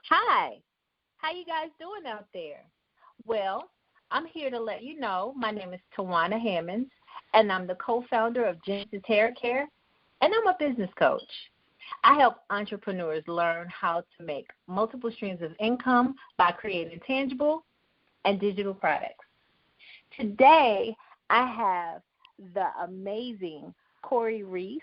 Hi, how you guys doing out there? Well, I'm here to let you know my name is Tawana Hammonds, and I'm the co-founder of Genesis Hair Care, and I'm a business coach. I help entrepreneurs learn how to make multiple streams of income by creating tangible and digital products. Today, I have the amazing Corey Reese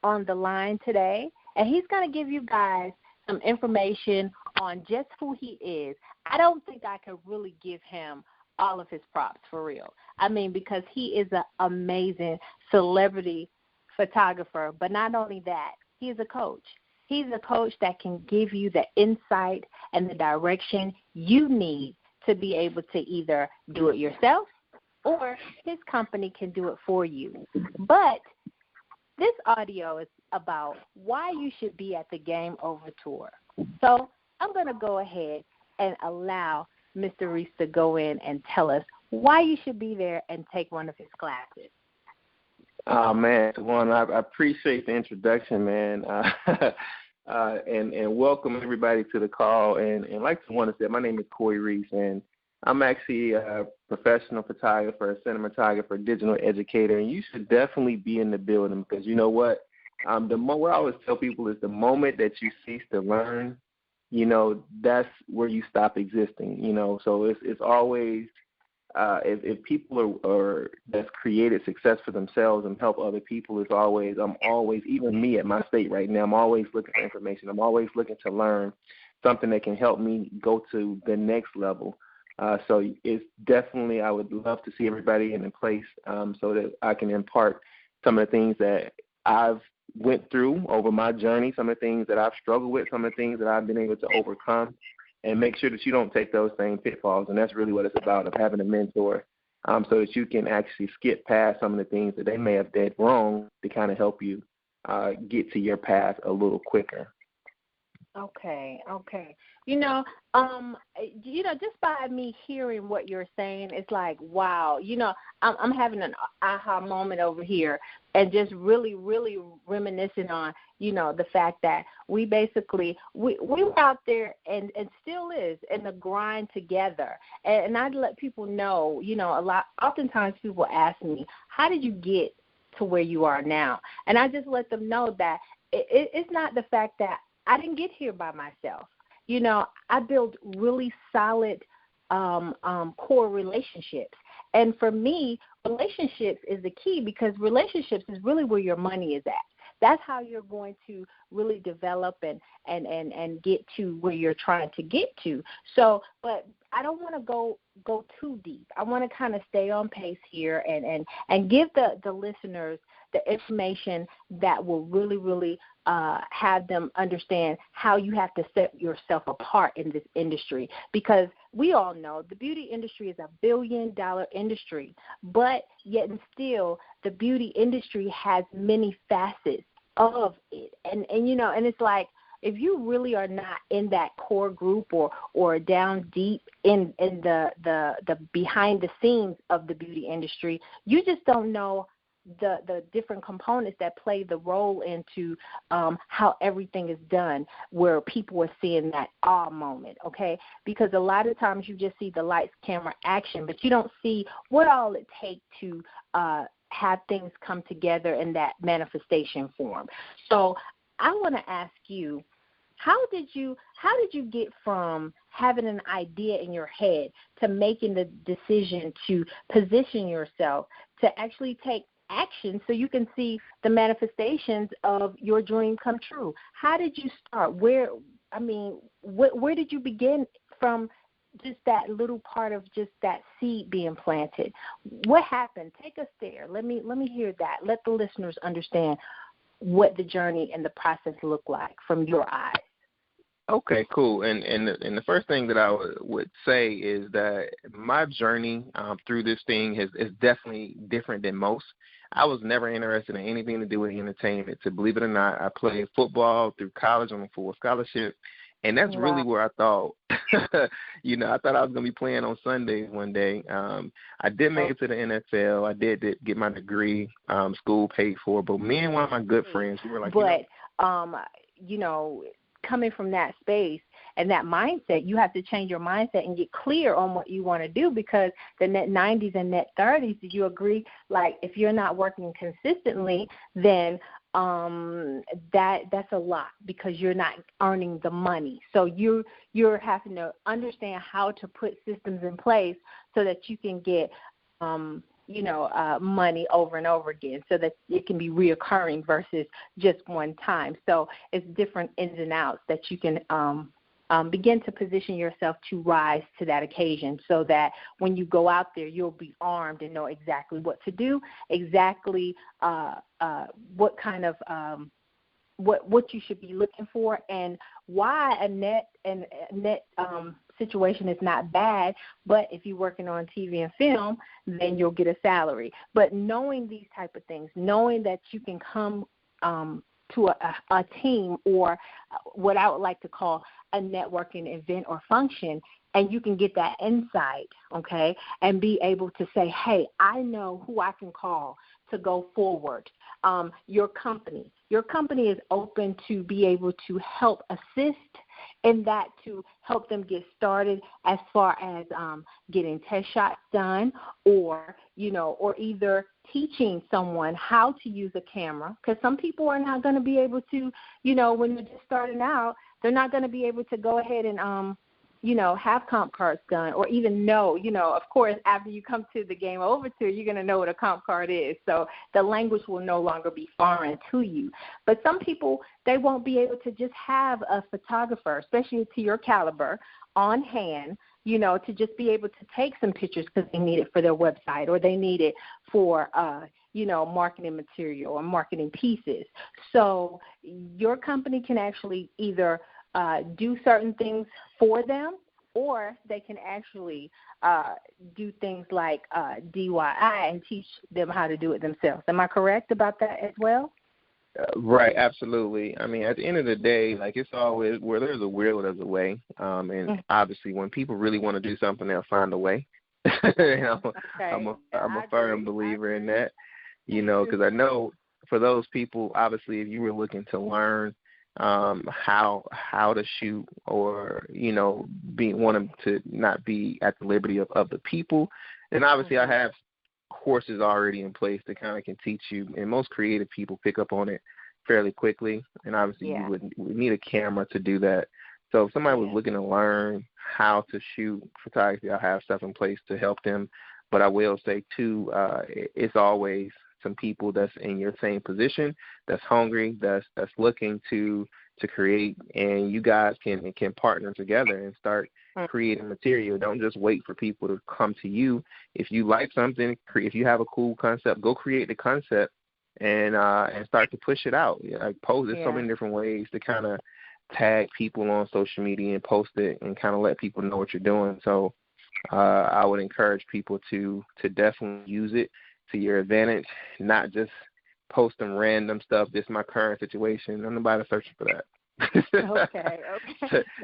on the line today, and he's going to give you guys some information on just who he is. I don't think I could really give him all of his props for real. I mean, because he is an amazing celebrity photographer, but not only that, he is a coach. He's a coach that can give you the insight and the direction you need to be able to either do it yourself or his company can do it for you. But this audio is about why you should be at the Game Over Tour. So I'm going to go ahead and allow Mr. Reese to go in and tell us why you should be there and take one of his classes. Oh, man, Tawana, I appreciate the introduction, man, and welcome everybody to the call. And like Tawana said, my name is Corey Reese, and I'm actually a professional photographer, a cinematographer, digital educator, and you should definitely be in the building because you know what? What I always tell people is the moment that you cease to learn, that's where you stop existing, So it's always, if people are that's created success for themselves and help other people, I'm always, even me at my state right now, I'm always looking for information. I'm always looking to learn something that can help me go to the next level. So it's definitely, I would love to see everybody in a place so that I can impart some of the things that I've went through over my journey, some of the things that I've struggled with, some of the things that I've been able to overcome, and make sure that you don't take those same pitfalls. And that's really what it's about, of having a mentor so that you can actually skip past some of the things that they may have did wrong to kind of help you get to your path a little quicker. Okay. Just by me hearing what you're saying, it's like, wow, I'm having an aha moment over here and just really, really reminiscing on, the fact that we basically, we were out there and still is in the grind together. And I'd let people know, oftentimes people ask me, how did you get to where you are now? And I just let them know that it's not the fact that I didn't get here by myself. I built really solid core relationships. And for me, relationships is the key because relationships is really where your money is at. That's how you're going to really develop and get to where you're trying to get to. So, but I don't want to go too deep. I want to kind of stay on pace here and give the listeners the information that will really, really have them understand how you have to set yourself apart in this industry. Because we all know the beauty industry is $1 billion industry, but yet and still the beauty industry has many facets of it. And it's like, if you really are not in that core group or down deep in the behind the scenes of the beauty industry, you just don't know the different components that play the role into how everything is done, where people are seeing that awe moment, okay? Because a lot of times you just see the lights, camera, action, but you don't see what all it takes to have things come together in that manifestation form. So I want to ask you, how did you get from having an idea in your head to making the decision to position yourself to actually take action so you can see the manifestations of your dream come true? How did you start? Where did you begin from? Just that little part of just that seed being planted. What happened? Take us there. Let me hear that. Let the listeners understand what the journey and the process look like from your eyes. Okay, cool. And the first thing that I would say is that my journey through this thing is definitely different than most. I was never interested in anything to do with entertainment. To believe it or not, I played football through college on a full scholarship. And that's really where I thought, I thought I was going to be playing on Sundays one day. I did make it to the NFL. I did get my degree, school paid for. But me and one of my good friends, we were like, coming from that space, And that mindset, you have to change your mindset and get clear on what you want to do, because the net 90s and net 30s, do you agree? Like, if you're not working consistently, then that's a lot, because you're not earning the money. So you're having to understand how to put systems in place so that you can get money over and over again, so that it can be reoccurring versus just one time. So it's different ins and outs that you can begin to position yourself to rise to that occasion, so that when you go out there, you'll be armed and know exactly what to do, exactly what kind of what you should be looking for, and why a net situation is not bad. But if you're working on TV and film, then you'll get a salary. But knowing these type of things, knowing that you can come to a team, or what I would like to call a networking event or function, and you can get that insight, okay, and be able to say, hey, I know who I can call to go forward. Your company is open to be able to help assist in that, to help them get started as far as getting test shots done, or either teaching someone how to use a camera, because some people are not going to be able to, when they're just starting out, they're not going to be able to go ahead and have comp cards done, or even know, of course, after you come to the game over to, you're going to know what a comp card is. So the language will no longer be foreign to you. But some people, they won't be able to just have a photographer, especially to your caliber, on hand, to just be able to take some pictures because they need it for their website, or they need it for, marketing material or marketing pieces. So your company can actually either do certain things for them, or they can actually do things like DIY and teach them how to do it themselves. Am I correct about that as well? Right, absolutely. I mean, at the end of the day, like, it's always where there's a will, there's a way. And obviously, when people really want to do something, they'll find a way. Okay. I'm a firm believer in that, because I know for those people, obviously, if you were looking to learn how to shoot, or wanting to not be at the liberty of the people, and obviously I have courses already in place that kind of can teach you, and most creative people pick up on it fairly quickly, and obviously you would need a camera to do that. So if somebody was looking to learn how to shoot photography, I have stuff in place to help them. But I will say too, it's always some people that's in your same position, that's hungry, that's looking to create, and you guys can partner together and start creating material. Don't just wait for people to come to you. If you like something, if you have a cool concept, go create the concept and start to push it out. Like, post. There's so many different ways to kind of tag people on social media and post it and kind of let people know what you're doing. So I would encourage people to definitely use it to your advantage, not just posting random stuff. This is my current situation. Nobody's searching for that. Okay.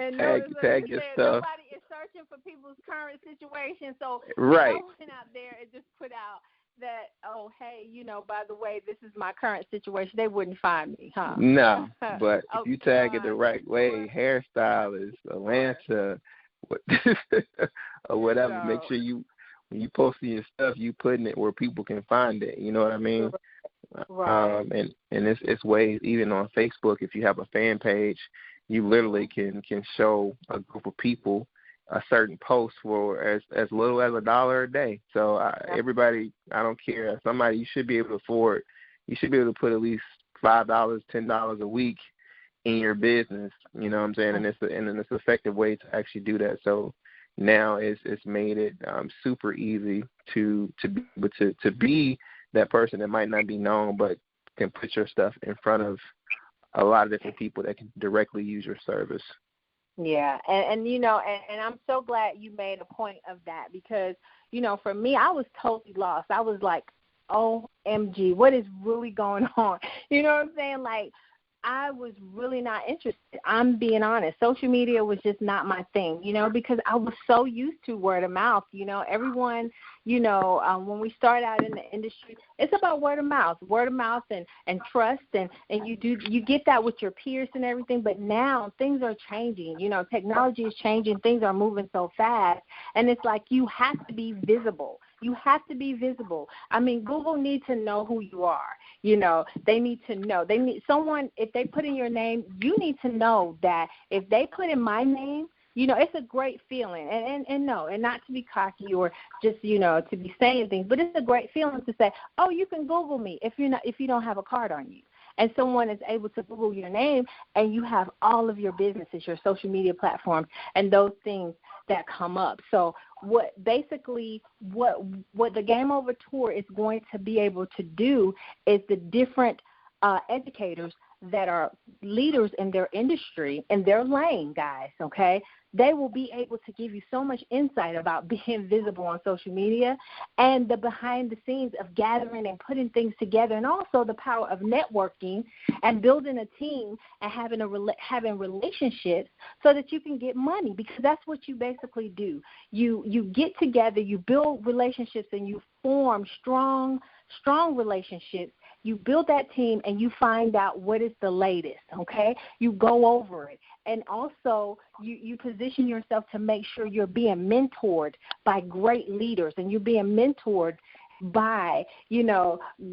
And tag your stuff. Nobody is searching for people's current situation. So right. I went out there and just put out that, oh, hey, by the way, this is my current situation. They wouldn't find me, huh? No, but if you tag it the right way, hairstylist, Atlanta, or whatever, make sure when you posting your stuff, you putting it where people can find it. You know what I mean? Right. And it's ways, even on Facebook, if you have a fan page, you literally can show a group of people a certain post for as little as $1 a day. So everybody, I don't care. Somebody, you should be able to afford. You should be able to put at least $5, $10 a week in your business. You know what I'm saying? And it's an effective way to actually do that. So now it's made it super easy to be that person that might not be known, but can put your stuff in front of a lot of different people that can directly use your service. Yeah, and I'm so glad you made a point of that, because, for me, I was totally lost. I was like, OMG, what is really going on? You know what I'm saying? Like, I was really not interested. I'm being honest. Social media was just not my thing, because I was so used to word of mouth. Everyone, when we start out in the industry, it's about word of mouth and trust, and you get that with your peers and everything. But now things are changing. Technology is changing. Things are moving so fast, and it's like you have to be visible. You have to be visible. I mean, Google needs to know who you are. They need to know. They need someone, if they put in your name, you need to know that if they put in my name, it's a great feeling. And not to be cocky or just, to be saying things, but it's a great feeling to say, oh, you can Google me if you don't have a card on you. And someone is able to Google your name, and you have all of your businesses, your social media platforms, and those things that come up. So what the Game Over Tour is going to be able to do is the different educators that are leaders in their industry, in their lane, guys, okay? They will be able to give you so much insight about being visible on social media and the behind the scenes of gathering and putting things together, and also the power of networking and building a team and having relationships so that you can get money, because that's what you basically do. You get together, you build relationships, and you form strong relationships. You build that team, and you find out what is the latest, okay? You go over it. And also, you position yourself to make sure you're being mentored by great leaders, and you're being mentored by,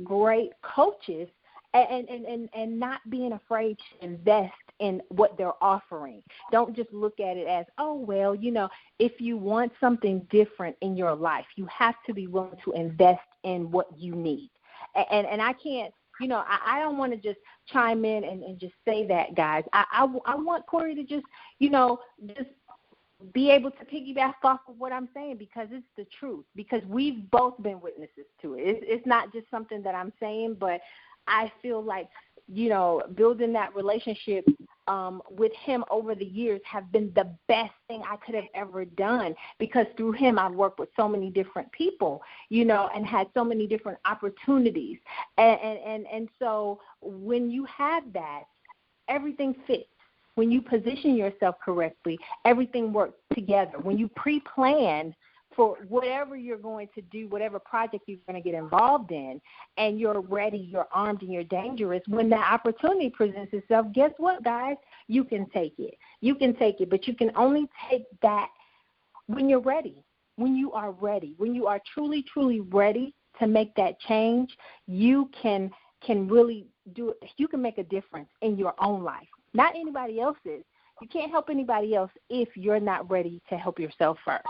great coaches, and not being afraid to invest in what they're offering. Don't just look at it as, oh, well, if you want something different in your life, you have to be willing to invest in what you need. And I can't, I don't want to just chime in and just say that, guys. I want Corey to just be able to piggyback off of what I'm saying, because it's the truth, because we've both been witnesses to it. It's not just something that I'm saying, but I feel like, building that relationship with him over the years have been the best thing I could have ever done, because through him I've worked with so many different people, and had so many different opportunities. And so when you have that, everything fits. When you position yourself correctly, everything works together. When you pre-plan for whatever you're going to do, whatever project you're going to get involved in, and you're ready, you're armed, and you're dangerous, when the opportunity presents itself, guess what, guys? You can take it. You can take it, but you can only take that when you're ready, when you are ready. When you are truly, truly ready to make that change, you can really do it. You can make a difference in your own life, not anybody else's. You can't help anybody else if you're not ready to help yourself first.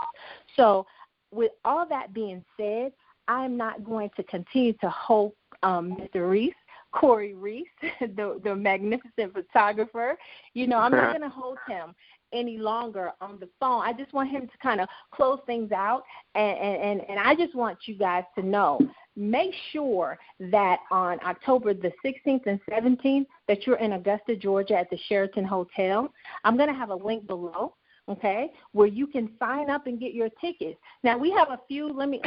So with all that being said, I'm not going to continue to hold Mr. Reese, Corey Reese, the magnificent photographer. I'm not going to hold him any longer on the phone. I just want him to kind of close things out, and I just want you guys to know, make sure that on October the 16th and 17th that you're in Augusta, Georgia at the Sheraton Hotel. I'm going to have a link below, okay, where you can sign up and get your tickets. Now, we have a few. Let me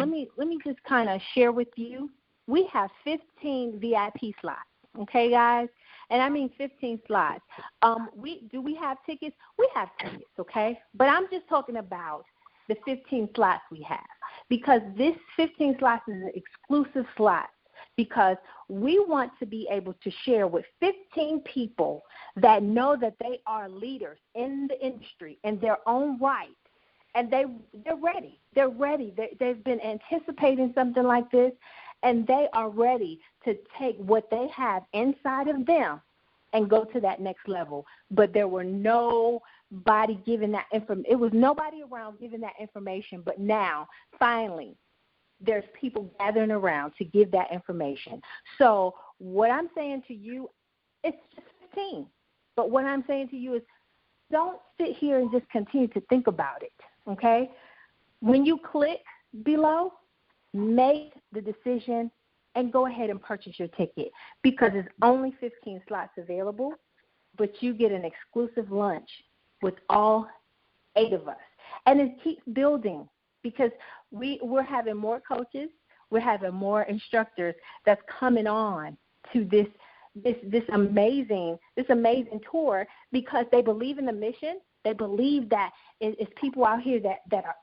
just kind of share with you. We have 15 VIP slots, okay, guys? And I mean 15 slots. Do we have tickets? We have tickets, okay? But I'm just talking about the 15 slots we have, because this 15 slots is an exclusive slot, because we want to be able to share with 15 people that know that they are leaders in the industry in their own right, and they're ready. They're ready. They've been anticipating something like this, and they are ready to take what they have inside of them and go to that next level. But there were nobody giving that information. It was nobody around giving that information, but now, finally, there's people gathering around to give that information. So what I'm saying to you, it's just 15. But what I'm saying to you is, don't sit here and just continue to think about it, okay? When you click below, make the decision and go ahead and purchase your ticket, because there's only 15 slots available, but you get an exclusive lunch with all 8 of us. And it keeps building, because we're having more coaches, we're having more instructors that's coming on to this this amazing tour because they believe in the mission. They believe that it's people out here that are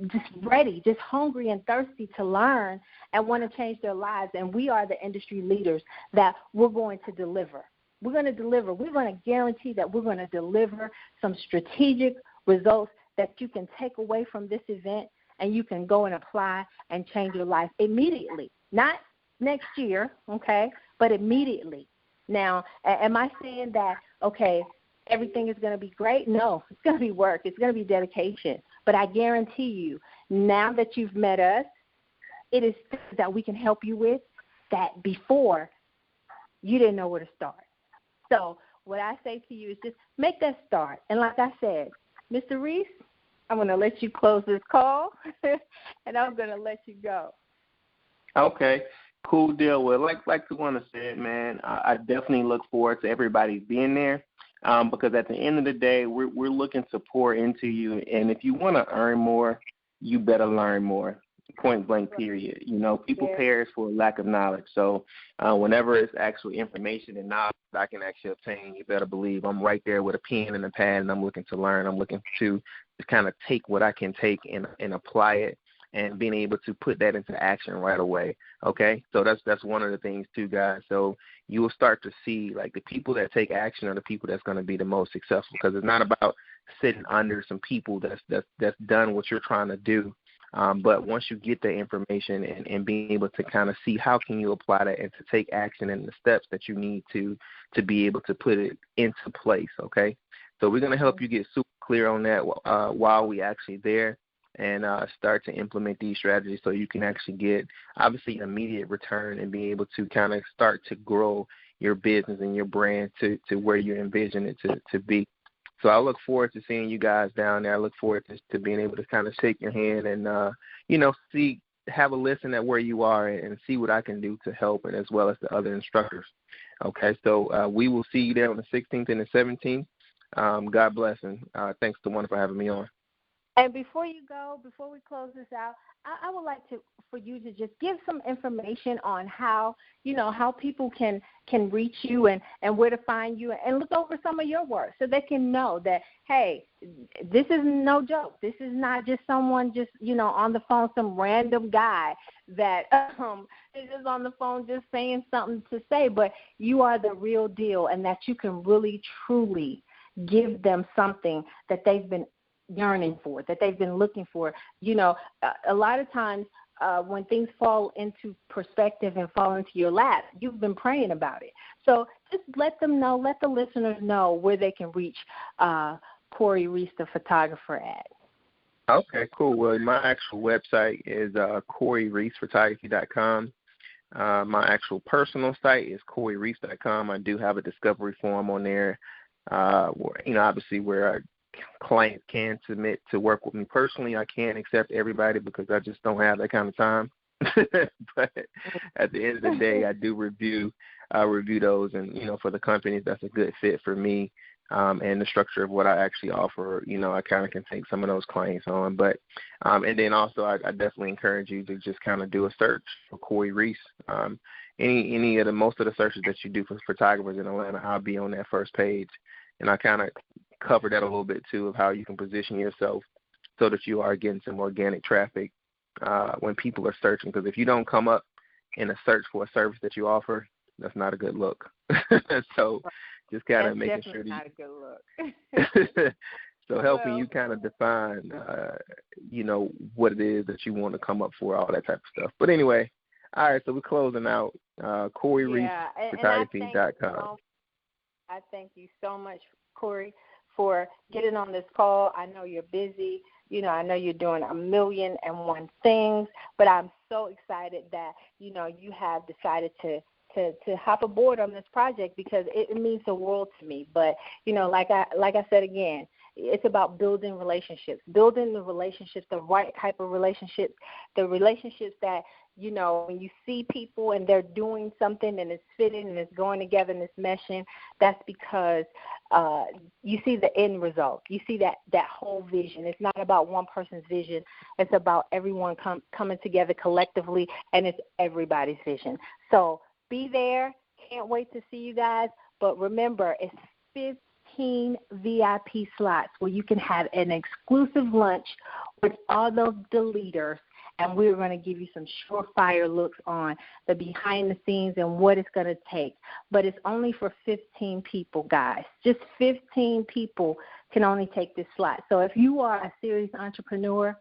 just ready, just hungry and thirsty to learn and want to change their lives. And we are the industry leaders that we're going to deliver. We're going to deliver. We're going to guarantee that we're going to deliver some strategic results that you can take away from this event and you can go and apply and change your life immediately. Not next year, okay, but immediately. Now, am I saying that, okay, everything is going to be great? No, it's going to be work. It's going to be dedication. But I guarantee you, now that you've met us, it is things that we can help you with that before you didn't know where to start. So what I say to you is just make that start. And like I said, Mr. Reese, I'm going to let you close this call, and I'm going to let you go. Okay, cool deal. Well, like the one that said, man, I definitely look forward to everybody being there because at the end of the day, we're looking to pour into you. And if you want to earn more, you better learn more. Point blank, period. You know, people perish for lack of knowledge. So whenever it's actual information and knowledge I can actually obtain, you better believe I'm right there with a pen and a pad, and I'm looking to learn. I'm looking to kind of take what I can take and apply it and being able to put that into action right away. Okay, so that's one of the things too, guys. So you will start to see like the people that take action are the people that's going to be the most successful because it's not about sitting under some people that's done what you're trying to do. But once you get the information and being able to kind of see how can you apply that and to take action and the steps that you need to be able to put it into place, okay? So we're going to help you get super clear on that while we actually there and start to implement these strategies so you can actually get, obviously, immediate return and be able to kind of start to grow your business and your brand to where you envision it to be. So I look forward to seeing you guys down there. I look forward to being able to kind of shake your hand and, have a listen at where you are and see what I can do to help and as well as the other instructors. Okay, so we will see you there on the 16th and the 17th. God bless, and thanks to Wanda for having me on. And before we close this out, I would like for you to just give some information on how people can reach you and where to find you and look over some of your work so they can know that, hey, this is no joke. This is not just someone just, on the phone, some random guy that is just on the phone just saying something to say, but you are the real deal and that you can really, truly give them something that they've been yearning for, that they've been looking for. A lot of times when things fall into perspective and fall into your lap, you've been praying about it. So just let them know, let the listeners know where they can reach Corey Reese, the photographer, at. Okay, cool. Well, my actual website is CoreyReesePhotography.com. My actual personal site is CoreyReese.com. I do have a discovery form on there, obviously where clients can submit to work with me personally. I can't accept everybody because I just don't have that kind of time. But at the end of the day, I do review those, and for the companies that's a good fit for me and the structure of what I actually offer. I kind of can take some of those clients on. But and then also I definitely encourage you to just kind of do a search for Corey Reese. Any of most of the searches that you do for photographers in Atlanta, I'll be on that first page, and I kind of cover that a little bit too of how you can position yourself so that you are getting some organic traffic when people are searching. Because if you don't come up in a search for a service that you offer, that's not a good look. So just kind of making sure that not a good look. So helping you kind of define, what it is that you want to come up for, all that type of stuff. But anyway, all right, so we're closing out. CoreyReesePhotography.com. I thank you so much, Corey, for getting on this call. I know you're busy. I know you're doing 1,000,001 things, but I'm so excited that, you have decided to hop aboard on this project because it means the world to me. But, like I said again, it's about building relationships, the right type of relationships, the relationships that, when you see people and they're doing something and it's fitting and it's going together and it's meshing, that's because you see the end result. You see that whole vision. It's not about one person's vision. It's about everyone coming together collectively, and it's everybody's vision. So be there, can't wait to see you guys. But remember, it's 15 VIP slots where you can have an exclusive lunch with all those leaders, and we're going to give you some surefire looks on the behind the scenes and what it's going to take. But it's only for 15 people, guys. Just 15 people can only take this slot. So if you are a serious entrepreneur,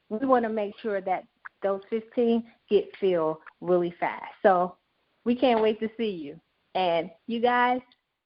we want to make sure that those 15 get filled really fast. So we can't wait to see you. And you guys,